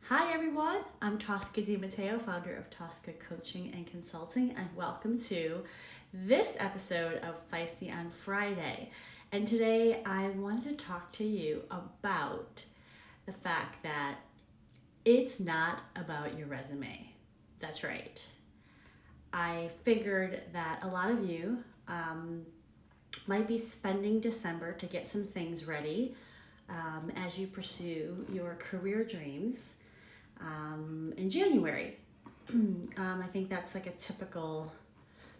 Hi everyone, I'm Tosca Di Matteo, founder of Tosca Coaching and Consulting, and welcome to this episode of Feisty on Friday. And today I wanted to talk to you about the fact that it's not about your resume. That's right. I figured that a lot of you might be spending December to get some things ready as you pursue your career dreams in January. I think that's like a typical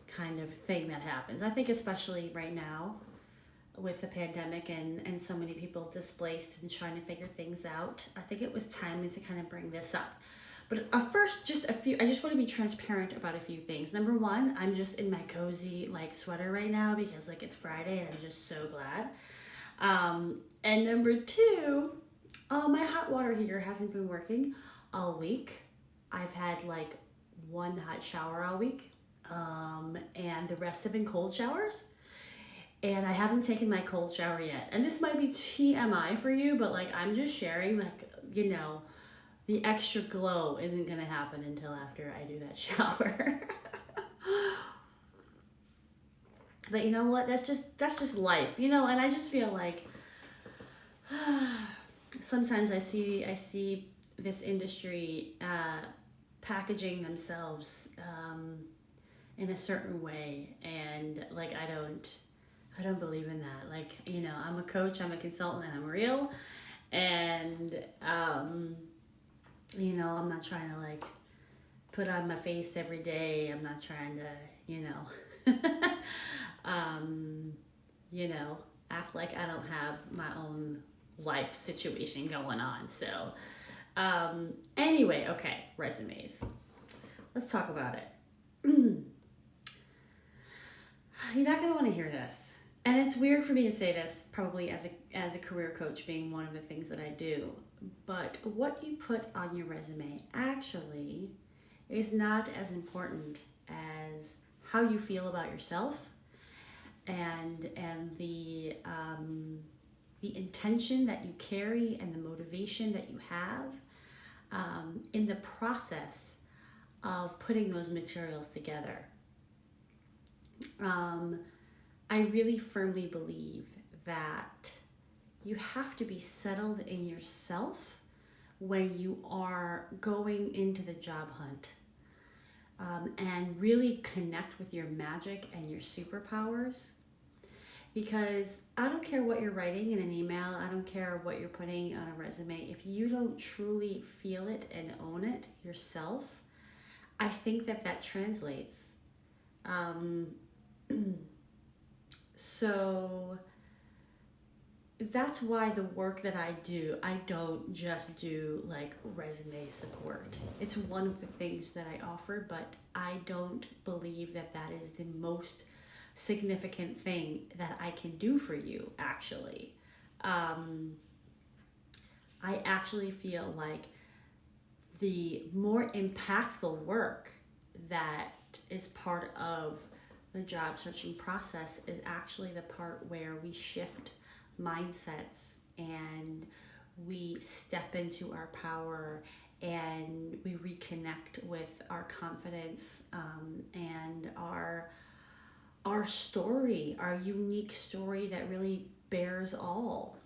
kind of thing that happens. I think especially right now with the pandemic and so many people displaced and trying to figure things out, I think it was timely to kind of bring this up. But first, I just want to be transparent about a few things. Number one, I'm just in my cozy like sweater right now because like it's Friday and I'm just so glad. And number two, my hot water heater hasn't been working all week. I've had like one hot shower all week, and the rest have been cold showers. And I haven't taken my cold shower yet. And this might be TMI for you, but like I'm just sharing, like, the extra glow isn't gonna happen until after I do that shower. But you know what? That's just life, and I just feel like sometimes I see this industry packaging themselves in a certain way, and like I don't believe in that. Like, I'm a coach, I'm a consultant, and I'm real, and I'm not trying to like put on my face every day. I'm not trying to, um, act like I don't have my own life situation going on. So, anyway, okay, resumes. Let's talk about it. You're not gonna want to hear this, and it's weird for me to say this, probably as a career coach, being one of the things that I do. But what you put on your resume actually is not as important as how you feel about yourself and the intention that you carry and the motivation that you have in the process of putting those materials together. I really firmly believe that you have to be settled in yourself when you are going into the job hunt, and really connect with your magic and your superpowers. Because I don't care what you're writing in an email, I don't care what you're putting on a resume, if you don't truly feel it and own it yourself, I think that translates. Um, so that's why the work that I do, I don't just do like resume support. It's one of the things that I offer, but I don't believe that is the most significant thing that I can do for you, actually. I actually feel like the more impactful work that is part of the job searching process is actually the part where we shift mindsets and we step into our power and we reconnect with our confidence, and our story, our unique story that really bears all.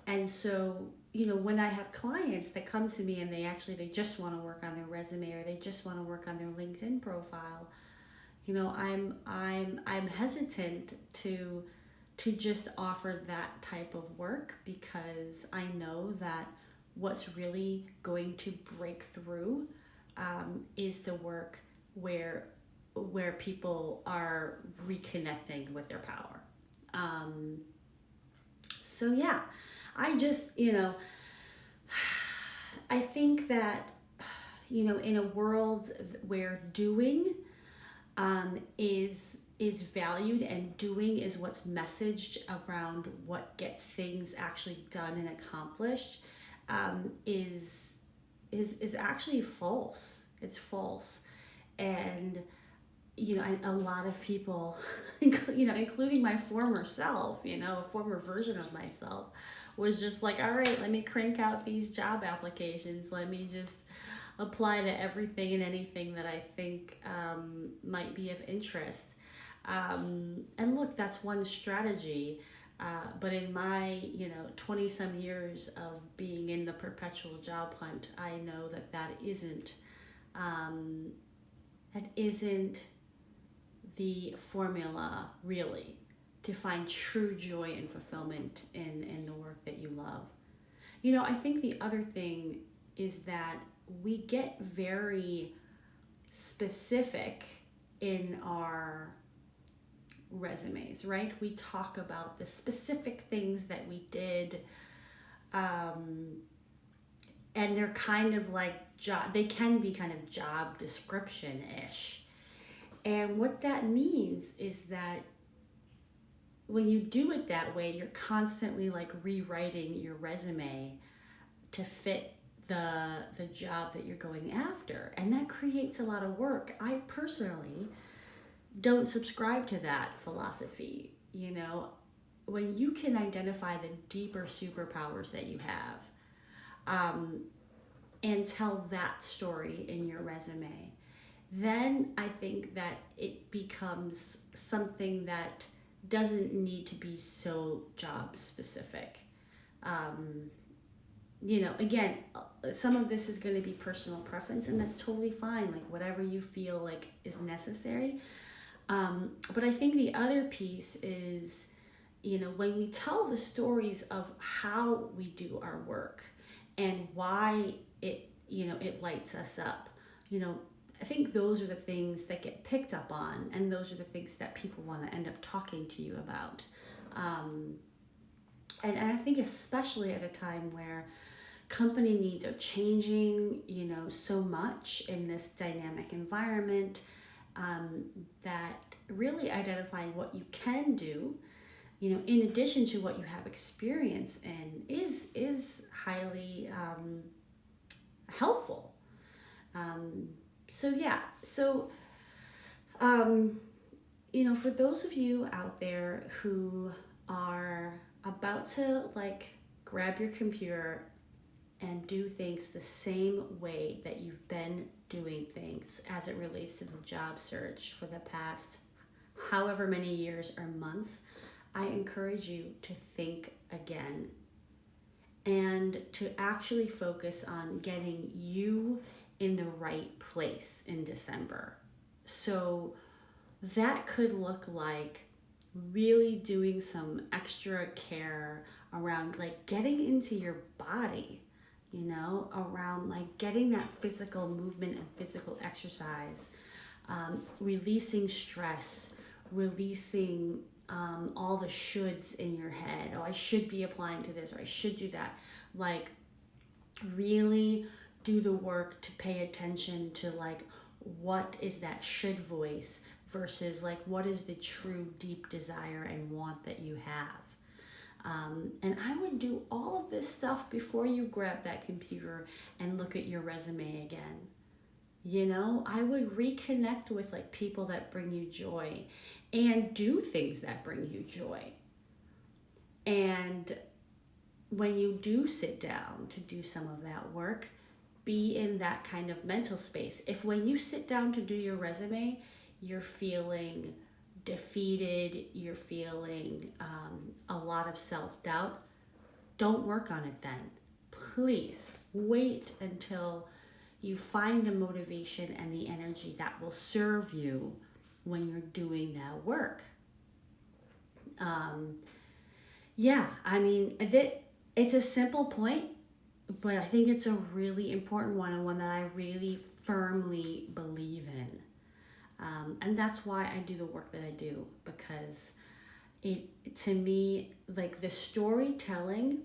And so, when I have clients that come to me and they just want to work on their resume or they just want to work on their LinkedIn profile, I'm hesitant to just offer that type of work, because I know that what's really going to break through is the work where people are reconnecting with their power. So yeah, I just, I think that, in a world where doing is valued, and doing is what's messaged around what gets things actually done and accomplished, is actually false. It's false. And a lot of people, including my former self, a former version of myself, was just like, all right, let me crank out these job applications. Let me just apply to everything and anything that I think might be of interest. And look, that's one strategy. But in my, 20 some years of being in the perpetual job hunt, I know that isn't the formula really to find true joy and fulfillment in the work that you love. I think the other thing is that we get very specific in our resumes, right? We talk about the specific things that we did, and they're kind of like they can be kind of job description-ish. And what that means is that when you do it that way, you're constantly like rewriting your resume to fit the job that you're going after, and that creates a lot of work. I personally don't subscribe to that philosophy. When you can identify the deeper superpowers that you have, and tell that story in your resume, then I think that it becomes something that doesn't need to be so job specific. Again, some of this is going to be personal preference, and that's totally fine. Like whatever you feel like is necessary. But I think the other piece is, when we tell the stories of how we do our work and why it lights us up, I think those are the things that get picked up on, and those are the things that people want to end up talking to you about. And I think especially at a time where company needs are changing, so much in this dynamic environment, that really identifying what you can do, in addition to what you have experience in, is highly helpful. For those of you out there who are about to like grab your computer and do things the same way that you've been doing things as it relates to the job search for the past however many years or months, I encourage you to think again and to actually focus on getting you in the right place in December. So that could look like really doing some extra care around like getting into your body, around like getting that physical movement and physical exercise, releasing stress, releasing all the shoulds in your head. Oh, I should be applying to this, or I should do that. Like really do the work to pay attention to like what is that should voice versus like what is the true deep desire and want that you have. And I would do all of this stuff before you grab that computer and look at your resume again. I would reconnect with like people that bring you joy and do things that bring you joy. And when you do sit down to do some of that work, be in that kind of mental space. If when you sit down to do your resume, you're feeling defeated, you're feeling a lot of self-doubt, don't work on it then. Please wait until you find the motivation and the energy that will serve you when you're doing that work. It's a simple point, but I think it's a really important one, and one that I really firmly believe in. And that's why I do the work that I do, because to me, like the storytelling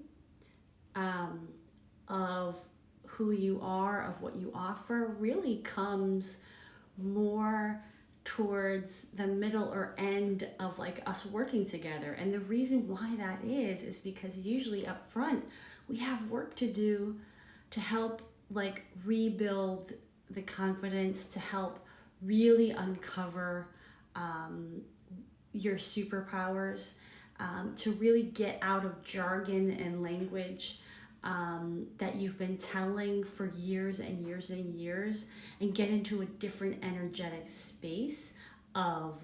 of who you are, of what you offer, really comes more towards the middle or end of like us working together. And the reason why that is because usually up front we have work to do to help like rebuild the confidence, to help really uncover your superpowers, to really get out of jargon and language that you've been telling for years and years and years, and get into a different energetic space of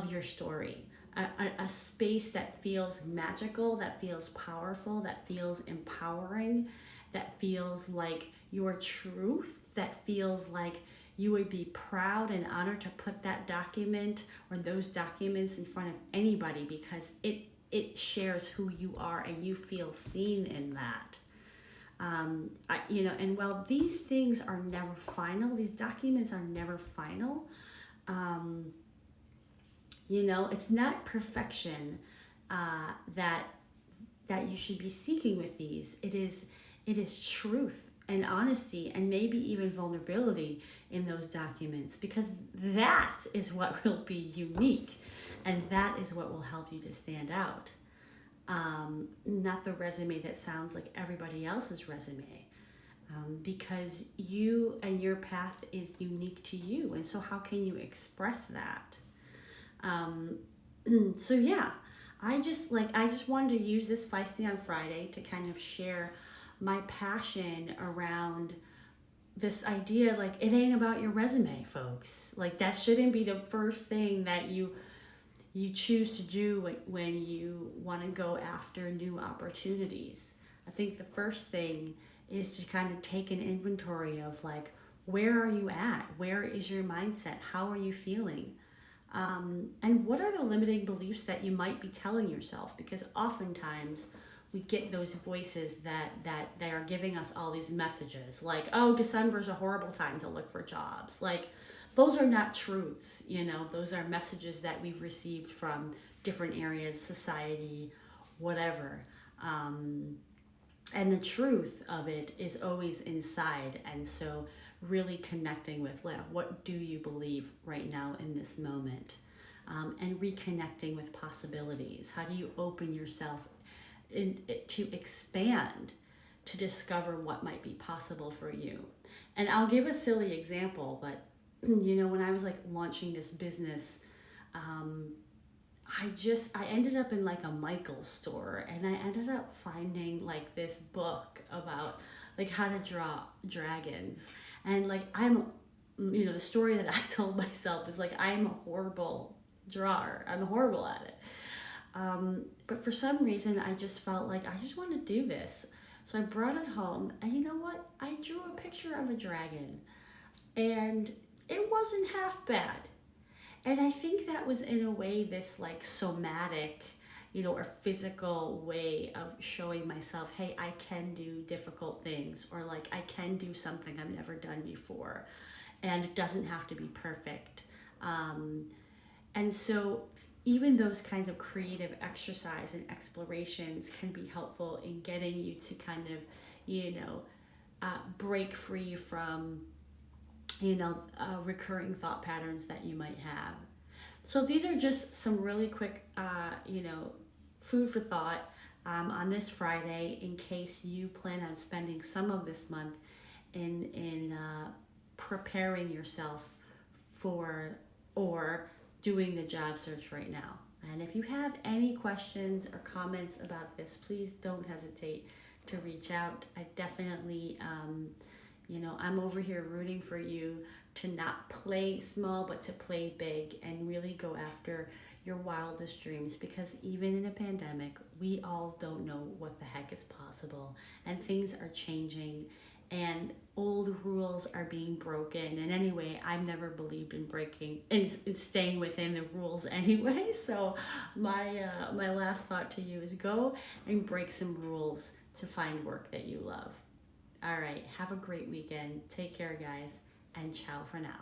your story. A space that feels magical, that feels powerful, that feels empowering, that feels like your truth, that feels like you would be proud and honored to put that document or those documents in front of anybody, because it shares who you are and you feel seen in that. And while these things are never final, these documents are never final, it's not perfection that you should be seeking with these. It is truth and honesty, and maybe even vulnerability in those documents, because that is what will be unique, and that is what will help you to stand out. Not the resume that sounds like everybody else's resume, because you and your path is unique to you, and so how can you express that? So yeah, I just wanted to use this Feisty on Friday to kind of share my passion around this idea. Like, it ain't about your resume, folks. Like, that shouldn't be the first thing that you choose to do when you want to go after new opportunities. I think the first thing is to kind of take an inventory of, like, where are you at? Where is your mindset? How are you feeling? And what are the limiting beliefs that you might be telling yourself? Because oftentimes we get those voices that they are giving us all these messages like, oh, December's a horrible time to look for jobs. Like, those are not truths, those are messages that we've received from different areas, society, whatever. And the truth of it is always inside. And so really connecting with, like, what do you believe right now in this moment? And reconnecting with possibilities. How do you open yourself to expand, to discover what might be possible for you? And I'll give a silly example, but when I was like launching this business, I ended up in like a Michael's store, and I ended up finding like this book about like how to draw dragons. And like, the story that I told myself is like, I'm a horrible drawer. I'm horrible at it. But for some reason, I just felt like I just want to do this. So I brought it home, and you know what? I drew a picture of a dragon, and it wasn't half bad. And I think that was, in a way, this like somatic, or physical way of showing myself, hey, I can do difficult things, or like I can do something I've never done before, and it doesn't have to be perfect. And so even those kinds of creative exercise and explorations can be helpful in getting you to kind of, break free from, recurring thought patterns that you might have. So these are just some really quick, food for thought on this Friday, in case you plan on spending some of this month in preparing yourself for or doing the job search right now. And if you have any questions or comments about this, please don't hesitate to reach out. I definitely, I'm over here rooting for you to not play small, but to play big and really go after your wildest dreams, because even in a pandemic, we all don't know what the heck is possible, and things are changing, and old rules are being broken. And anyway, I've never believed in breaking and staying within the rules anyway. So my last thought to you is go and break some rules to find work that you love. All right, have a great weekend. Take care, guys, and ciao for now.